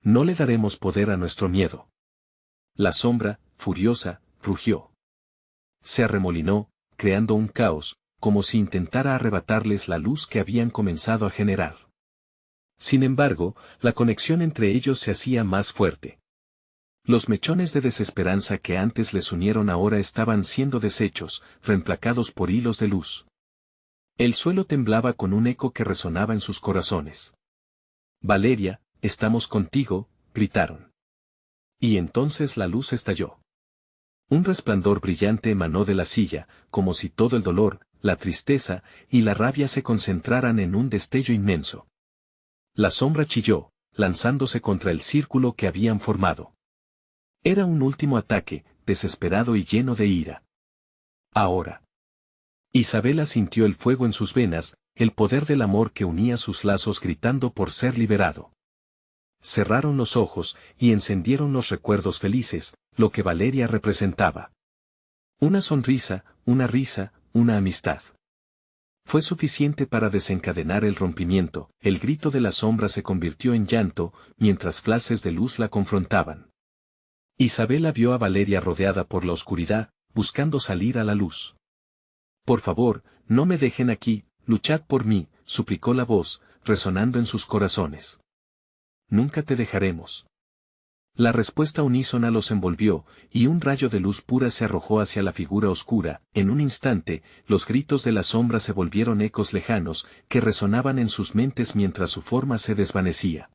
No le daremos poder a nuestro miedo. La sombra, furiosa, rugió. Se arremolinó, creando un caos, como si intentara arrebatarles la luz que habían comenzado a generar. Sin embargo, la conexión entre ellos se hacía más fuerte. Los mechones de desesperanza que antes les unieron ahora estaban siendo deshechos, reemplacados por hilos de luz. El suelo temblaba con un eco que resonaba en sus corazones. Valeria, estamos contigo, gritaron. Y entonces la luz estalló. Un resplandor brillante emanó de la silla, como si todo el dolor, la tristeza y la rabia se concentraran en un destello inmenso. La sombra chilló, lanzándose contra el círculo que habían formado. Era un último ataque, desesperado y lleno de ira. Ahora. Isabela sintió el fuego en sus venas, el poder del amor que unía sus lazos, gritando por ser liberado. Cerraron los ojos y encendieron los recuerdos felices, lo que Valeria representaba. Una sonrisa, una risa, una amistad. Fue suficiente para desencadenar el rompimiento. El grito de la sombra se convirtió en llanto, mientras flashes de luz la confrontaban. Isabela vio a Valeria rodeada por la oscuridad, buscando salir a la luz. Por favor, no me dejen aquí, luchad por mí, suplicó la voz, resonando en sus corazones. Nunca te dejaremos. La respuesta unísona los envolvió, y un rayo de luz pura se arrojó hacia la figura oscura. En un instante, los gritos de la sombra se volvieron ecos lejanos, que resonaban en sus mentes mientras su forma se desvanecía.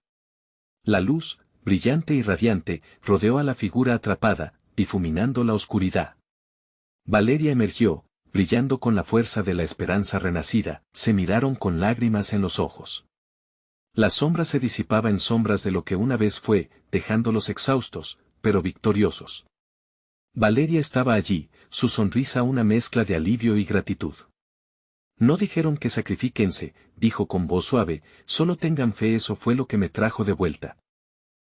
La luz, brillante y radiante, rodeó a la figura atrapada, difuminando la oscuridad. Valeria emergió, brillando con la fuerza de la esperanza renacida, se miraron con lágrimas en los ojos. La sombra se disipaba en sombras de lo que una vez fue, dejándolos exhaustos, pero victoriosos. Valeria estaba allí, su sonrisa una mezcla de alivio y gratitud. No dijeron que sacrifíquense, dijo con voz suave, solo tengan fe, eso fue lo que me trajo de vuelta.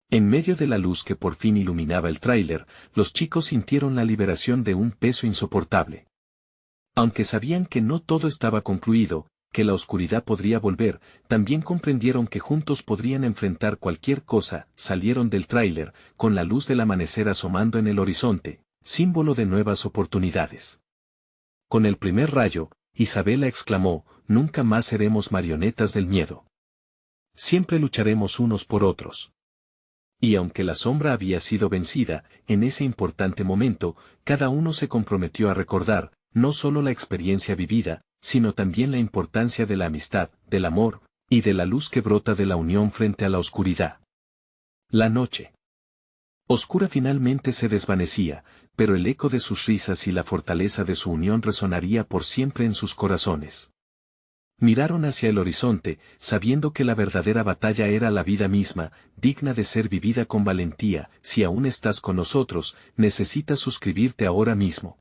En medio de la luz que por fin iluminaba el tráiler, los chicos sintieron la liberación de un peso insoportable. Aunque sabían que no todo estaba concluido, que la oscuridad podría volver, también comprendieron que juntos podrían enfrentar cualquier cosa. Salieron del tráiler, con la luz del amanecer asomando en el horizonte, símbolo de nuevas oportunidades. Con el primer rayo, Isabela exclamó, nunca más seremos marionetas del miedo. Siempre lucharemos unos por otros. Y aunque la sombra había sido vencida, en ese importante momento, cada uno se comprometió a recordar, no solo la experiencia vivida, sino también la importancia de la amistad, del amor, y de la luz que brota de la unión frente a la oscuridad. La noche oscura finalmente se desvanecía, pero el eco de sus risas y la fortaleza de su unión resonaría por siempre en sus corazones. Miraron hacia el horizonte, sabiendo que la verdadera batalla era la vida misma, digna de ser vivida con valentía. Si aún estás con nosotros, necesitas suscribirte ahora mismo.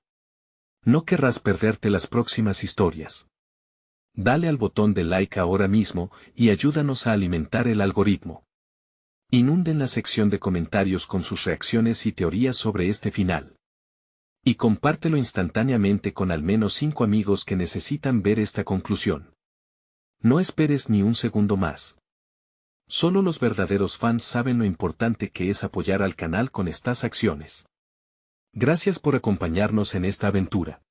No querrás perderte las próximas historias. Dale al botón de like ahora mismo, y ayúdanos a alimentar el algoritmo. Inunden la sección de comentarios con sus reacciones y teorías sobre este final. Y compártelo instantáneamente con al menos 5 amigos que necesitan ver esta conclusión. No esperes ni un segundo más. Solo los verdaderos fans saben lo importante que es apoyar al canal con estas acciones. Gracias por acompañarnos en esta aventura.